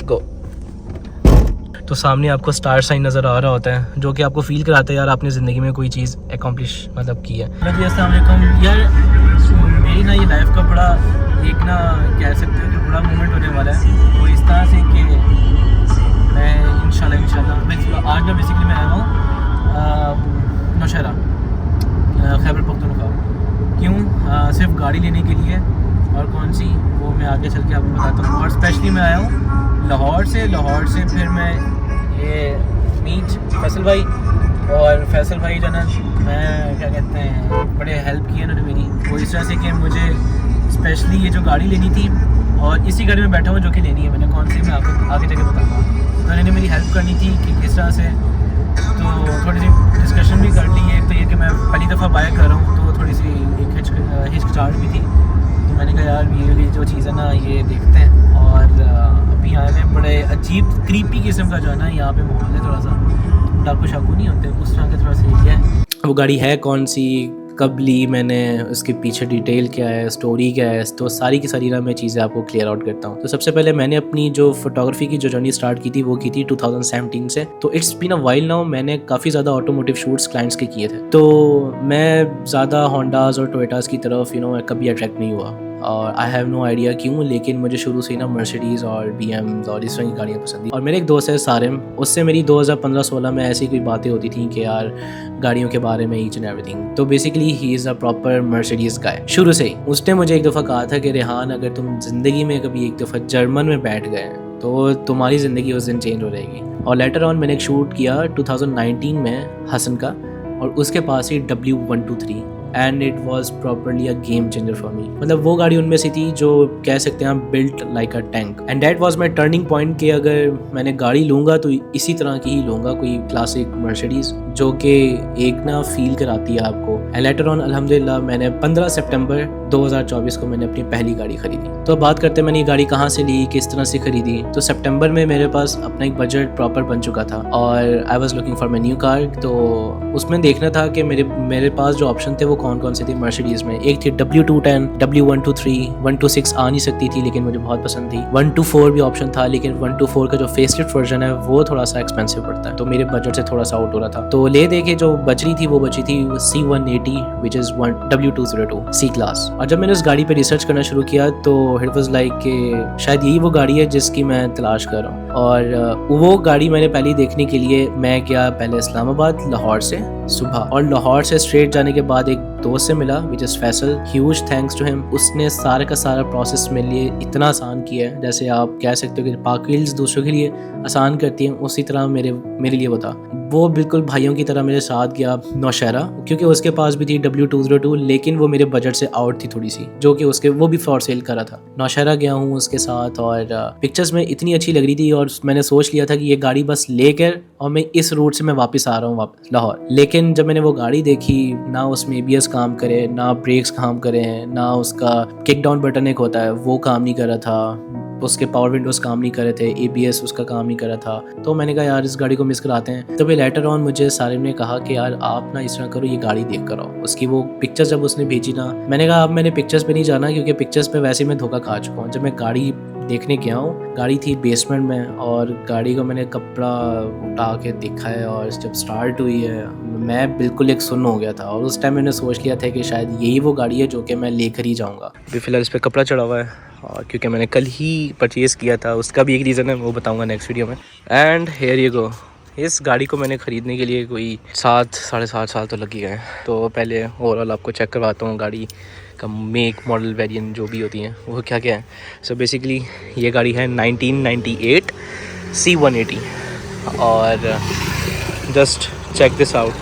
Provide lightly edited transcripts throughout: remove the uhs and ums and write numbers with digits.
गो। तो सामने आपको स्टार साइन नज़र आ रहा होता है जो कि आपको फील कराता है यार आपने ज़िंदगी में कोई चीज़ अकम्प्लिश मतलब की है। अस्सलाम वालेकुम यार, मेरी ना ये लाइफ का बड़ा एक ना कह सकते हो कि बड़ा मोमेंट होने वाला है। वो इस तरह से कि मैं इंशाल्लाह आज ना बेसिकली मैं आया हूँ नौशहरा खैबर पख्तूनख्वा। क्यों? सिर्फ गाड़ी लेने के लिए, और कौन सी वो मैं आगे चल के आपको बताता हूँ। और स्पेशली मैं आया हूँ लाहौर से फिर मैं ये मीट फैसल भाई, और फैसल भाई जो ना मैं क्या कहते हैं बड़े हेल्प किए उन्होंने मेरी, वो इस तरह से कि मुझे स्पेशली ये जो गाड़ी लेनी थी और इसी गाड़ी में बैठा हूँ जो कि लेनी है मैंने, कौन सी मैं आपको आगे जाके बताऊँगा। तो उन्होंने मेरी हेल्प करनी थी कि किस तरह से, तो थोड़ी सी डिस्कशन भी कर ली है। तो ये कि मैं पहली दफ़ा बाय कर रहा हूँ तो थोड़ी सी एक हिचकिचाहट भी थी। तो मैंने कहा यार ये जो चीज़ है ना ये देखते हैं। और अभी आए हैं बड़े अजीब क्रीपी किस्म का जो है ना यहाँ पे माहौल है, थोड़ा सा डाकू शाकू नहीं होते उस तरह का थोड़ा सा एरिया है। वो गाड़ी है कौन सी, कब ली मैंने, उसके पीछे डिटेल क्या है, स्टोरी क्या है, तो सारी की सारी ना मैं चीज़ें आपको क्लियर आउट करता हूँ। तो सबसे पहले मैंने अपनी जो फोटोग्राफी की जो जर्नी स्टार्ट की थी वो की थी 2017 से। तो it's been a while now, मैंने काफ़ी ज़्यादा ऑटोमोटिव शूट्स क्लाइंट्स के किए थे। तो मैं ज़्यादा होंडाज और टोयोटास की तरफ कभी अट्रैक्ट नहीं हुआ, और आई हैव नो आइडिया क्यों, लेकिन मुझे शुरू से ही ना मर्सिडीज़ और BMs और इस तरह की गाड़ियाँ पसंद थी। और मेरे एक दोस्त है सारिम, उससे मेरी 2015-16 में ऐसी कोई बातें होती थी कि यार गाड़ियों के बारे में ईच एंड एवरीथिंग। तो basically he is a proper Mercedes guy शुरू से ही। उसने मुझे एक दफ़ा कहा था कि रेहान, अगर तुम ज़िंदगी में कभी एक दफ़ा जर्मन में बैठ गए तो तुम्हारी ज़िंदगी उस दिन चेंज हो जाएगी। और लेटर ऑन मैंने एक शूट किया 2019 में हसन का, और उसके पास ही W123, and it was properly a game changer for me. मतलब वो गाड़ी उनमें से थी जो कह सकते हैं आप built like a tank, and that was my turning point कि अगर मैंने गाड़ी लूँगा तो इसी तरह की ही लूँगा, कोई क्लासिक मर्सिडीज़ जो कि एक ना फील कराती है आपको। एंड लेटर ऑन अल्हम्दुलिल्लाह मैंने 15 सितंबर 2024 को मैंने अपनी पहली गाड़ी खरीदी। तो अब बात करते हैं मैंने ये गाड़ी कहाँ से ली, किस तरह से खरीदी। तो सितंबर में मेरे पास अपना एक बजट प्रॉपर बन चुका था और I was looking for my new car. तो उसमें देखना था कि मेरे पास जो ऑप्शन थे वो कौन से थे मर्सिडीज़ में। एक थी W210, W123, 126 आ नहीं सकती थी लेकिन मुझे बहुत पसंद थी। 124 भी ऑप्शन था, लेकिन 124 का जो फेसलिफ्ट वर्जन है वो थोड़ा सा एक्सपेंसिव पड़ता है, तो मेरे बजट से थोड़ा सा आउट हो रहा था। तो ले दे के जो बच रही थी वो बची थी C180 which is W202 C class. और जब मैंने उस गाड़ी पे रिसर्च करना शुरू किया तो इट वाज लाइक कि शायद यही वो गाड़ी है जिसकी मैं तलाश कर रहा हूँ। और वो गाड़ी मैंने पहले देखने के लिए मैं गया पहले इस्लामाबाद लाहौर से सुबह, और लाहौर से स्ट्रेट जाने के बाद एक दोस्त से मिला which is Faisal, huge thanks to him. उसने सारे का सारा प्रोसेस मेरे लिए इतना आसान किया है, जैसे आप कह सकते हो कि पाक व्हील्स दूसरों के लिए आसान करती हैं उसी तरह मेरे लिए बता। वो बिल्कुल भाइयों की तरह मेरे साथ गया नौशहरा, क्योंकि उसके पास भी थी W202 लेकिन वो मेरे बजट से आउट थी थोड़ी सी, जो कि वो भी फॉर सेल करा था। नौशहरा गया हूँ उसके साथ, और पिक्चर्स में इतनी अच्छी लग रही थी, और मैंने सोच लिया था कि ये गाड़ी बस लेकर और मैं इस रूट से मैं वापस आ रहा हूँ वापस लाहौर। लेकिन जब मैंने वो गाड़ी देखी, ना उसमें ABS काम करे, ना ब्रेक्स काम करे, ना उसका किक डाउन बटन एक होता है वो काम नहीं कर रहा था, उसके पावर विंडोज़ काम नहीं कर रहे थे, ABS उसका काम नहीं कर रहा था। तो मैंने कहा यार इस गाड़ी को मिस कराते हैं। तो फिर लेटर ऑन मुझे सारिम ने कहा कि यार आप ना इस तरह करो, ये गाड़ी देख कर आओ। उसकी वो पिक्चर्स जब उसने भेजी ना, मैंने कहा अब मैंने पिक्चर्स पे नहीं जाना, क्योंकि पिक्चर्स पे वैसे मैं धोखा खा चुका हूँ। जब मैं गाड़ी देखने गया हूँ, गाड़ी थी बेसमेंट में, और गाड़ी को मैंने कपड़ा उठा के देखा है, और जब स्टार्ट हुई है मैं बिल्कुल एक सुन्न हो गया था। और उस टाइम मैंने सोच लिया था कि शायद यही वो गाड़ी है जो कि मैं लेकर ही जाऊँगा। अभी फ़िलहाल इस पर कपड़ा चढ़ा हुआ है, और क्योंकि मैंने कल ही परचेज़ किया था, उसका भी एक रीज़न है, वो बताऊँगा नेक्स्ट वीडियो में। And here you go. इस गाड़ी को मैंने ख़रीदने के लिए कोई 7-7.5 साल तो लग ही गए। तो पहले ओवरऑल आपको चेक करवाता हूँ गाड़ी का मेक, मॉडल, वेरिएंट जो भी होती हैं वो क्या क्या है। सो बेसिकली ये गाड़ी है 1998 C180, और just check this out.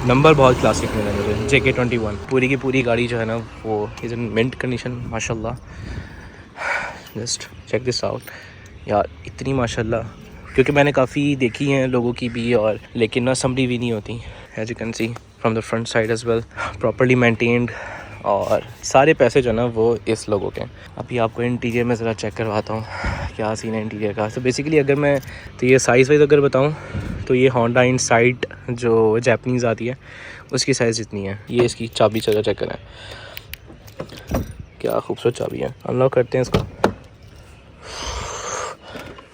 Number बहुत क्लासिक मिला मुझे, JK21। पूरी की पूरी गाड़ी जो है ना वो इज़ इन मिंट कंडीशन माशाल्लाह। जस्ट चेक दिस आउट यार, इतनी माशाल्लाह, क्योंकि मैंने काफ़ी देखी हैं लोगों की भी, और लेकिन ना समरी भी नहीं होती। As you can see from the front side as well, properly maintained, और सारे पैसे जो ना वो इस लोगों के। अभी आपको इंटीरियर में ज़रा चेक करवाता हूँ क्या सीन है इंटीरियर का। तो बेसिकली अगर मैं तो ये साइज़ वाइज अगर बताऊँ तो ये होंडा इनसाइट जो जैपनीज़ आती है उसकी साइज़ जितनी है। ये इसकी चाबी चेक करें, क्या खूबसूरत चाबी है। अनलॉक करते हैं इसको।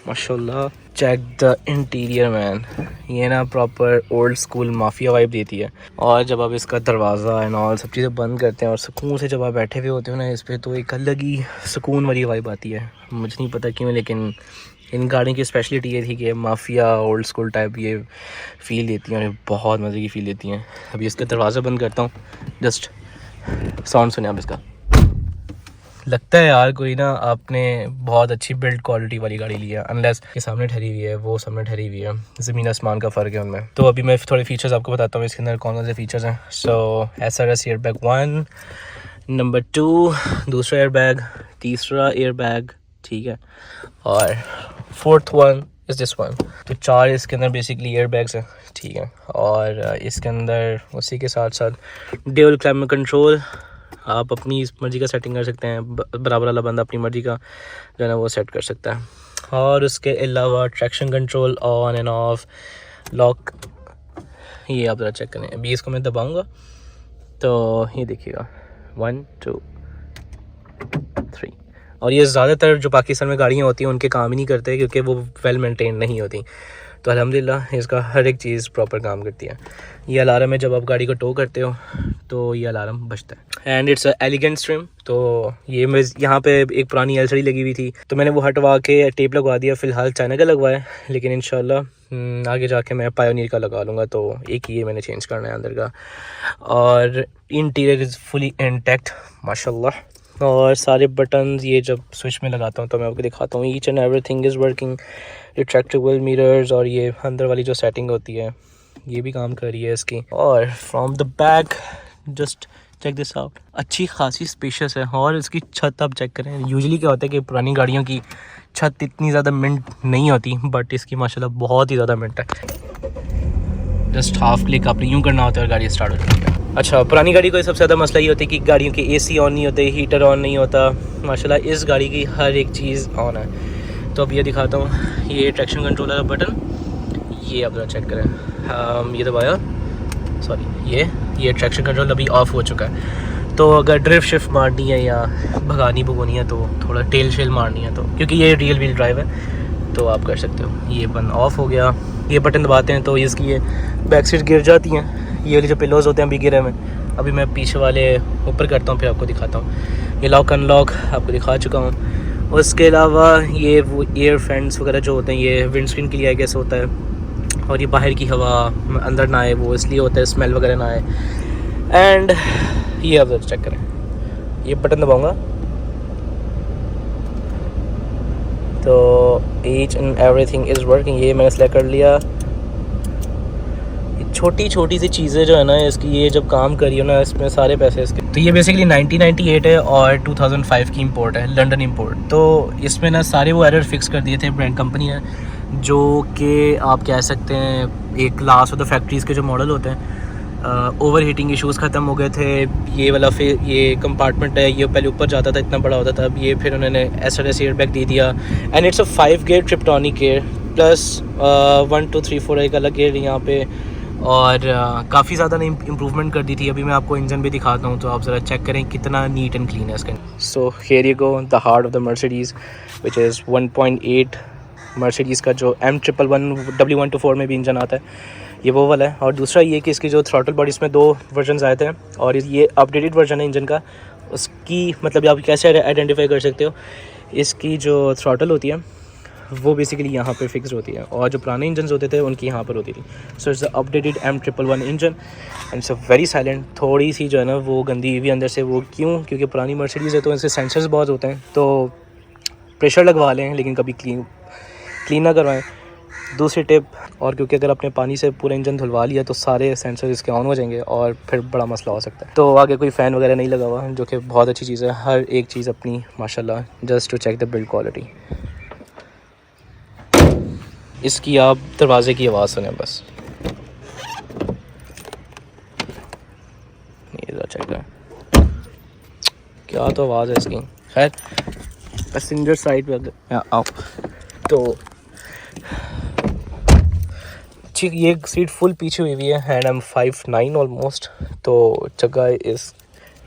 माशाल्लाह। चेक द इंटीरियर मैन, ये ना proper old school mafia vibe देती है। और जब आप इसका दरवाज़ा एंड ऑल सब चीज़ें बंद करते हैं और सुकून से जब आप बैठे हुए होते हो ना इस पर, तो एक अलग ही सुकून वाली वाइब आती है। मुझे नहीं पता क्यों, लेकिन इन गाड़ियों की स्पेशलिटी ये थी कि माफिया ओल्ड स्कूल टाइप ये फ़ील देती हैं और बहुत मज़े की फ़ील देती हैं। अभी इसका दरवाज़ा बंद करता हूँ, जस्ट साउंड सुने आप इसका। लगता है यार कोई ना आपने बहुत अच्छी बिल्ड क्वालिटी वाली गाड़ी ली है, अनलेस के सामने ठहरी हुई है, वो सामने ठहरी हुई है, ज़मीन आसमान का फ़र्क है उनमें। तो अभी मैं थोड़े फीचर्स आपको बताता हूँ इसके अंदर कौन कौन से फीचर्स हैं। सो SRS एयर बैग 1, नंबर 2 दूसरा एयर बैग, तीसरा एयर बैग, ठीक है, और fourth one is this one. तो 4 इसके अंदर बेसिकली एयर बैग्स हैं, ठीक है। और इसके अंदर उसी के साथ साथ ड्यूल क्लाइमेट कंट्रोल, आप अपनी मर्ज़ी का सेटिंग कर सकते हैं, बराबर वाला बंदा अपनी मर्ज़ी का जो है ना वो सेट कर सकता है। और उसके अलावा traction control on end of, lock, ये आप ज़रा चेक करें। अभी इसको मैं दबाऊंगा तो ये देखिएगा 1 2 3। और ये ज़्यादातर जो पाकिस्तान में गाड़ियाँ होती हैं उनके काम ही नहीं करते क्योंकि वो वेल मेंटेन नहीं होती। तो अल्हम्दुलिल्लाह इसका हर एक चीज़ प्रॉपर काम करती है। ये अलार्म है, जब आप गाड़ी को टो करते हो तो ये अलार्म बजता है। And it's elegant trim. तो ये मैं यहाँ पे एक पुरानी LCD लगी हुई थी तो मैंने वो हटवा के टेप लगवा दिया। फ़िलहाल चाइना का लगवाया है, लेकिन इंशाल्लाह आगे जाके मैं पायोनियर का लगा लूँगा। तो एक ये मैंने चेंज करना है अंदर का। और इंटीरियर इज़ फुली इंटैक्ट माशाल्लाह। और सारे बटन्स ये जब स्विच में लगाता हूँ तो मैं आपको दिखाता हूँ, each and everything is working. Retractable mirrors और ये अंदर वाली जो सेटिंग होती है ये भी काम कर रही है इसकी। और from the back just check this out, अच्छी खासी स्पेशियस है। और इसकी छत आप चेक करें। यूजुअली क्या होता है कि पुरानी गाड़ियों की छत इतनी ज़्यादा मिंट नहीं होती, बट इसकी माशाल्लाह बहुत ही ज़्यादा मिंट है। जस्ट हाफ क्लिक आपने यूँ करना होता है और गाड़ी स्टार्ट हो जाती है। अच्छा, पुरानी गाड़ी को सबसे ज़्यादा मसला ये होता है कि गाड़ियों के AC ऑन नहीं होते, हीटर ऑन नहीं होता। माशाल्लाह इस गाड़ी की हर एक चीज़ ऑन है। तो अब ये दिखाता हूँ, ये ट्रैक्शन कंट्रोलर का बटन, ये आप ज़रा चेक करें। ये दबाया, सॉरी ये ट्रैक्शन कंट्रोल अभी ऑफ हो चुका है। तो अगर ड्रिफ्ट शिफ्ट मारनी है या भगानी भगोनी है तो थोड़ा टेल शेल मारनी है तो, क्योंकि ये रियल व्हील ड्राइव है तो आप कर सकते हो। ये बटन ऑफ हो गया, ये बटन दबाते हैं तो इसकी ये बैक सीट गिर जाती हैं। ये वाले जो पिलोज़ होते हैं अभी गिरे में, अभी मैं पीछे वाले ऊपर करता हूँ फिर आपको दिखाता हूँ। ये लॉक अनलॉक आपको दिखा चुका हूँ। उसके अलावा ये वो एयर फैंस वगैरह जो होते हैं ये विंडस्क्रीन के लिए आई गेस होता है। और ये बाहर की हवा अंदर ना आए वो इसलिए होता है, स्मेल वगैरह ना आए। एंड ये आप चेक करें, ये बटन दबाऊँगा तो each and everything is working. ये मैंने सेलेक्ट कर लिया। छोटी छोटी सी चीज़ें जो है ना इसकी, ये जब काम करी हो ना इसमें सारे पैसे इसके। तो ये बेसिकली 1998 है और 2005 की इंपोर्ट है, लंदन इंपोर्ट। तो इसमें ना सारे वो एरर फिक्स कर दिए थे ब्रांड कंपनी ने, जो कि आप कह सकते हैं एक लास्ट ऑफ द फैक्ट्रीज़ के जो मॉडल होते हैं, ओवर हीटिंग इशूज़ ख़त्म हो गए थे। ये वाला फिर ये कंपार्टमेंट है, ये पहले ऊपर जाता था इतना बड़ा होता था, अब ये फिर उन्होंने SRS एयर बैग दे दिया। And it's a 5 gear tiptronic gear plus 1 2 3 4 एक अलग गियर यहाँ पे। और काफ़ी ज़्यादा ने इम्प्रूवमेंट कर दी थी। अभी मैं आपको इंजन भी दिखाता हूँ तो आप ज़रा चेक करें कितना नीट एंड क्लीन है इसका। So here you go the heart of the Mercedes which is 1.8 Mercedes का जो M111 W124 में भी इंजन आता है, ये वो वाला है। और दूसरा ये कि इसकी जो थ्रॉटल बॉडी, इसमें 2 वर्जन आए थे और ये अपडेटेड वर्जन है इंजन का। उसकी मतलब आप कैसे आइडेंटिफाई कर सकते हो, इसकी जो थ्रॉटल होती है वो बेसिकली यहाँ पे फिक्स होती है और जो पुराने इंजन होते थे उनकी यहाँ पर होती थी। So it's the updated M111 engine and it's very silent. थोड़ी सी जो है ना वो गंदी हुई अंदर से, वो क्यों, क्योंकि पुरानी मर्सिडीज़ है तो इनसे सेंसर्स बहुत होते हैं, तो प्रेशर लगवा लें लेकिन कभी क्लीन ना करवाएं। दूसरी टिप, और क्योंकि अगर आपने पानी से पूरा इंजन धुलवा लिया तो सारे सेंसर इसके ऑन हो जाएंगे और फिर बड़ा मसला हो सकता है। तो आगे कोई फ़ैन वगैरह नहीं लगा हुआ, जो कि बहुत अच्छी चीज़ है। हर एक चीज़ अपनी माशाल्लाह, just to check the build quality. इसकी आप दरवाजे की आवाज़ सुने बस, चेक करें क्या तो आवाज़ है इसकी। खैर पैसेंजर साइड पे आओ तो ठीक, ये सीट फुल पीछे हुई है एंड I'm 5'9" ऑलमोस्ट, तो जगह इज़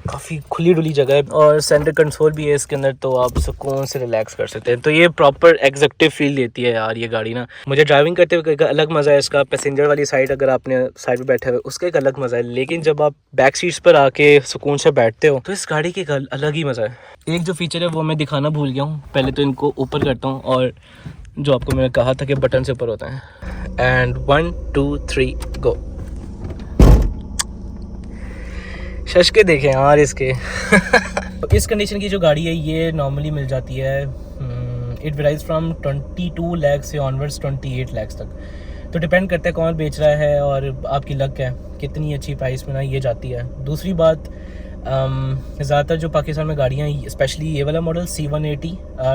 काफ़ी खुली डुली जगह है और सेंटर कंसोल भी है इसके अंदर, तो आप सुकून से रिलैक्स कर सकते हैं। तो ये प्रॉपर एग्जीक्यूटिव फील देती है यार ये गाड़ी ना। मुझे ड्राइविंग करते हुए एक अलग मज़ा है इसका। पैसेंजर वाली साइड अगर आपने साइड पे बैठे हुए उसका एक अलग मज़ा है, लेकिन जब आप बैक सीट्स पर आके सुकून से बैठते हो तो इस गाड़ी की एक अलग ही मज़ा है। एक जो फीचर है वो मैं दिखाना भूल गया हूँ, पहले तो इनको ऊपर करता हूँ और जो आपको मैंने कहा था कि बटन से ऊपर होता है। एंड 1 2 3 गो। शश के देखें यार इसके इस कंडीशन की जो गाड़ी है ये नॉर्मली मिल जाती है, इट वेराइज फ्रॉम 22 लाख से ऑनवर्ड्स 28 लाख तक। तो डिपेंड करता है कौन बेच रहा है और आपकी लक है कितनी अच्छी प्राइस में ना ये जाती है। दूसरी बात, ज़्यादातर जो पाकिस्तान में गाड़ियाँ, स्पेशली ये वाला मॉडल C180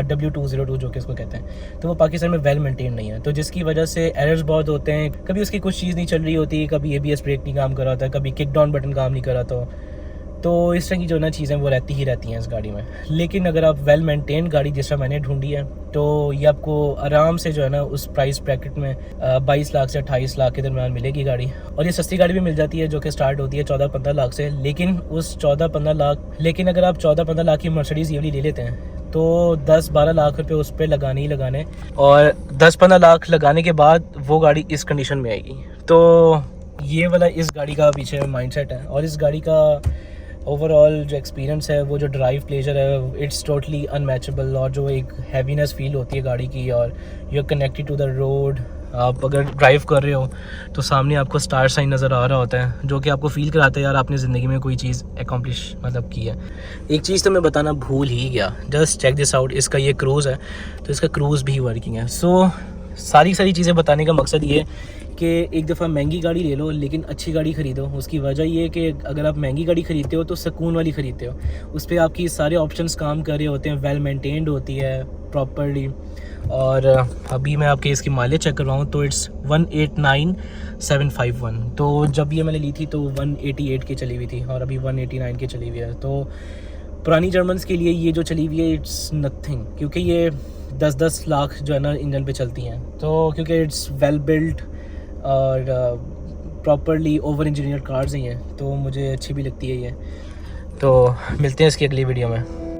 W202 जो कि इसको कहते हैं, तो वो पाकिस्तान में वेल मेंटेन नहीं है, तो जिसकी वजह से एरर्स बहुत होते हैं। कभी उसकी कुछ चीज़ नहीं चल रही होती, कभी ABS ब्रेक नहीं काम कर रहा था, कभी किक डाउन बटन काम नहीं कर रहा था। तो इस तरह की जो ना चीज़ें वो रहती ही रहती हैं इस गाड़ी में। लेकिन अगर आप वेल मेंटेन गाड़ी जिस तरह मैंने ढूंढी है तो ये आपको आराम से जो है ना उस प्राइस ब्रैकेट में 22 लाख से 28 लाख के दरम्यान मिलेगी गाड़ी। और ये सस्ती गाड़ी भी मिल जाती है जो कि स्टार्ट होती है 14-15 लाख से। लेकिन उस 14-15 लाख, लेकिन अगर आप 14-15 लाख की मर्सिडीज़ ये वाली ले लेते हैं तो 10-12 लाख रुपए उस पर लगाने ही लगाने, और 10-15 लाख लगाने के बाद वो गाड़ी इस कंडीशन में आएगी। तो ये वाला इस गाड़ी का पीछे माइंडसेट है। और इस गाड़ी का ओवरऑल जो एक्सपीरियंस है, वो जो ड्राइव प्लेजर है, इट्स टोटली अनमैचेबल। और जो एक हैवीनेस फील होती है गाड़ी की, और you are connected to the road. आप अगर ड्राइव कर रहे हो तो सामने आपको स्टार साइन नज़र आ रहा होता है जो कि आपको फील कराता है यार आपने ज़िंदगी में कोई चीज़ एकम्प्लिश मतलब की है। एक चीज़ तो मैं बताना भूल ही गया, जस्ट चेक दिस आउट। इसका ये क्रूज़ है तो इसका क्रूज़ भी वर्किंग है। सो सारी चीज़ें बताने का मकसद ये कि एक दफ़ा महंगी गाड़ी ले लो लेकिन अच्छी गाड़ी ख़रीदो। उसकी वजह ये है कि अगर आप महंगी गाड़ी ख़रीदते हो तो सुकून वाली ख़रीदते हो, उस पर आपकी सारे ऑप्शंस काम कर रहे होते हैं, वेल मेंटेन्ड होती है प्रॉपर्ली। और अभी मैं आपके इसकी माइलेज चेक कर रहा हूँ तो इट्स 189,751। तो जब ये मैंने ली थी तो 188 की चली हुई थी और अभी 189 की चली हुई है। तो पुरानी जर्मन्स के लिए ये जो चली हुई है इट्स नथिंग, क्योंकि ये 10-10 लाख जो है ना इंजन पे चलती हैं। तो क्योंकि इट्स वेल बिल्ड और प्रॉपरली ओवर इंजीनियर कार्स ही हैं, तो मुझे अच्छी भी लगती है ये। तो मिलते हैं इसकी अगली वीडियो में।